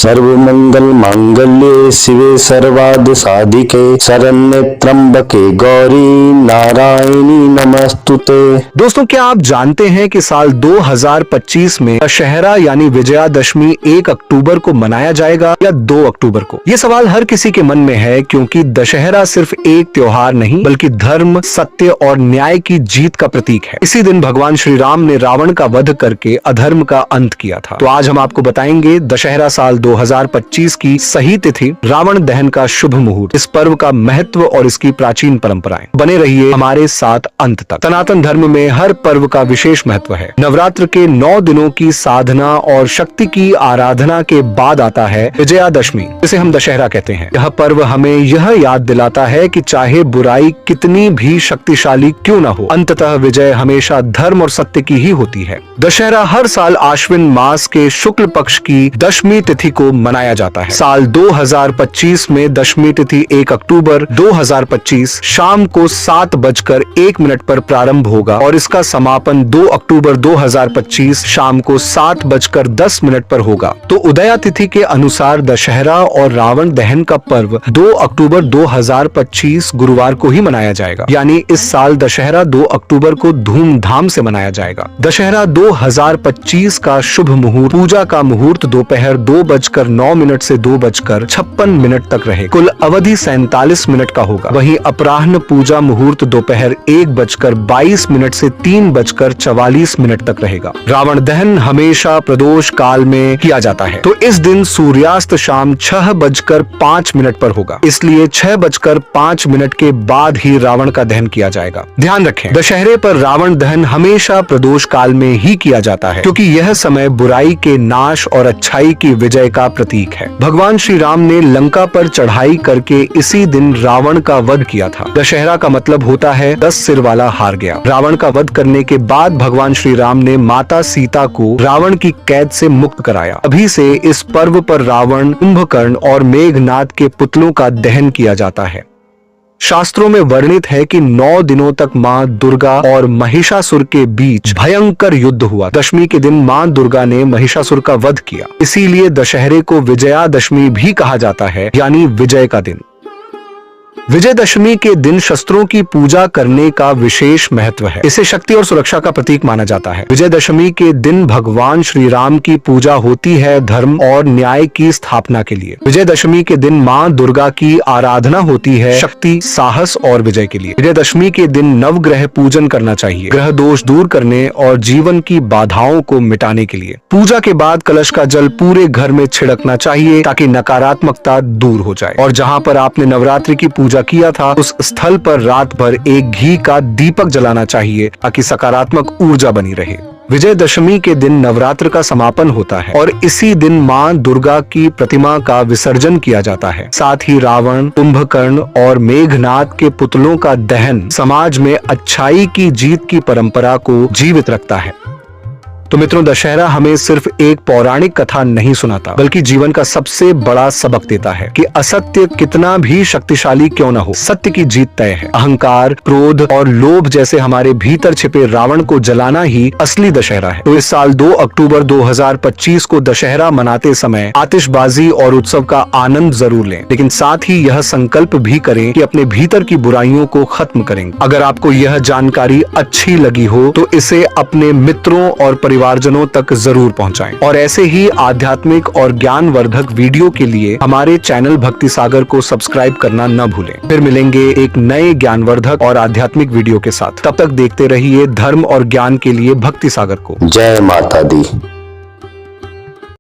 सर्वमंगल मांगल्ये शिवे सर्वार्थ साधिके शरण्ये त्र्यंबके गौरी नारायणी नमस्तुते। दोस्तों, क्या आप जानते हैं कि साल 2025 में दशहरा यानी विजयादशमी 1 अक्टूबर को मनाया जाएगा या 2 अक्टूबर को? ये सवाल हर किसी के मन में है, क्योंकि दशहरा सिर्फ एक त्योहार नहीं बल्कि धर्म, सत्य और न्याय की जीत का प्रतीक है। इसी दिन भगवान श्री राम ने रावण का वध करके अधर्म का अंत किया था। तो आज हम आपको बताएंगे दशहरा साल 2025 की सही तिथि, रावण दहन का शुभ मुहूर्त, इस पर्व का महत्व और इसकी प्राचीन परंपराएं। बने रहिए हमारे साथ अंत तक। सनातन धर्म में हर पर्व का विशेष महत्व है। नवरात्र के 9 दिनों की साधना और शक्ति की आराधना के बाद आता है विजयादशमी, जिसे हम दशहरा कहते हैं। यह पर्व हमें यह याद दिलाता है कि चाहे बुराई कितनी भी शक्तिशाली क्यों न हो, अंततः विजय हमेशा धर्म और सत्य की ही होती है। दशहरा हर साल आश्विन मास के शुक्ल पक्ष की दशमी तिथि को मनाया जाता है। साल 2025 में दशमी तिथि 1 अक्टूबर 2025 शाम को 7:01 पर प्रारंभ होगा और इसका समापन 2 अक्टूबर 2025 शाम को 7:10 पर होगा। तो उदया तिथि के अनुसार दशहरा और रावण दहन का पर्व 2 अक्टूबर 2025 गुरुवार को ही मनाया जाएगा। यानी इस साल दशहरा 2 अक्टूबर को धूमधाम से मनाया जाएगा। दशहरा 2025 का शुभ मुहूर्त, पूजा का मुहूर्त दोपहर 2:09 से 2:56 तक रहे। कुल अवधि 47 मिनट का होगा। वहीं अपराह्न पूजा मुहूर्त दोपहर 1:22 से 3:44 तक रहेगा। रावण दहन हमेशा प्रदोष काल में किया जाता है, तो इस दिन सूर्यास्त शाम 6:05 पर होगा। इसलिए 6:05 के बाद ही रावण का दहन किया जाएगा। ध्यान रखें, दशहरे पर रावण दहन हमेशा प्रदोष काल में ही किया जाता है, क्योंकि यह समय बुराई के नाश और अच्छाई की विजय का प्रतीक है। भगवान श्री राम ने लंका पर चढ़ाई करके इसी दिन रावण का वध किया था। दशहरा का मतलब होता है 10 सिर वाला हार गया। रावण का वध करने के बाद भगवान श्री राम ने माता सीता को रावण की कैद से मुक्त कराया। अभी से इस पर्व पर रावण, कुंभकर्ण और मेघनाद के पुतलों का दहन किया जाता है। शास्त्रों में वर्णित है कि 9 दिनों तक मां दुर्गा और महिषासुर के बीच भयंकर युद्ध हुआ। दशमी के दिन मां दुर्गा ने महिषासुर का वध किया। इसीलिए दशहरे को विजयादशमी भी कहा जाता है, यानी विजय का दिन। विजयदशमी के दिन शस्त्रों की पूजा करने का विशेष महत्व है। इसे शक्ति और सुरक्षा का प्रतीक माना जाता है। विजयदशमी के दिन भगवान श्री राम की पूजा होती है धर्म और न्याय की स्थापना के लिए। विजयदशमी के दिन मां दुर्गा की आराधना होती है शक्ति, साहस और विजय के लिए। विजयदशमी के दिन नवग्रह पूजन करना चाहिए, ग्रह दोष दूर करने और जीवन की बाधाओं को मिटाने के लिए। पूजा के बाद कलश का जल पूरे घर में छिड़कना चाहिए, ताकि नकारात्मकता दूर हो जाए। और जहाँ पर आपने नवरात्रि की पूजा किया था, उस स्थल पर रात भर एक घी का दीपक जलाना चाहिए, ताकि सकारात्मक ऊर्जा बनी रहे। विजयदशमी के दिन नवरात्र का समापन होता है और इसी दिन मां दुर्गा की प्रतिमा का विसर्जन किया जाता है। साथ ही रावण, कुंभकर्ण और मेघनाद के पुतलों का दहन समाज में अच्छाई की जीत की परंपरा को जीवित रखता है। तो मित्रों, दशहरा हमें सिर्फ एक पौराणिक कथा नहीं सुनाता, बल्कि जीवन का सबसे बड़ा सबक देता है कि असत्य कितना भी शक्तिशाली क्यों न हो, सत्य की जीत तय है। अहंकार, क्रोध और लोभ जैसे हमारे भीतर छिपे रावण को जलाना ही असली दशहरा है। तो इस साल 2 अक्टूबर 2025 को दशहरा मनाते समय आतिशबाजी और उत्सव का आनंद जरूर लें, लेकिन साथ ही यह संकल्प भी करें कि अपने भीतर की बुराइयों को खत्म करेंगे। अगर आपको यह जानकारी अच्छी लगी हो तो इसे अपने मित्रों और परिवारजनों तक जरूर पहुंचाएं। और ऐसे ही आध्यात्मिक और ज्ञानवर्धक वीडियो के लिए हमारे चैनल भक्ति सागर को सब्सक्राइब करना न भूलें। फिर मिलेंगे एक नए ज्ञानवर्धक और आध्यात्मिक वीडियो के साथ। तब तक देखते रहिए धर्म और ज्ञान के लिए भक्ति सागर को। जय माता दी।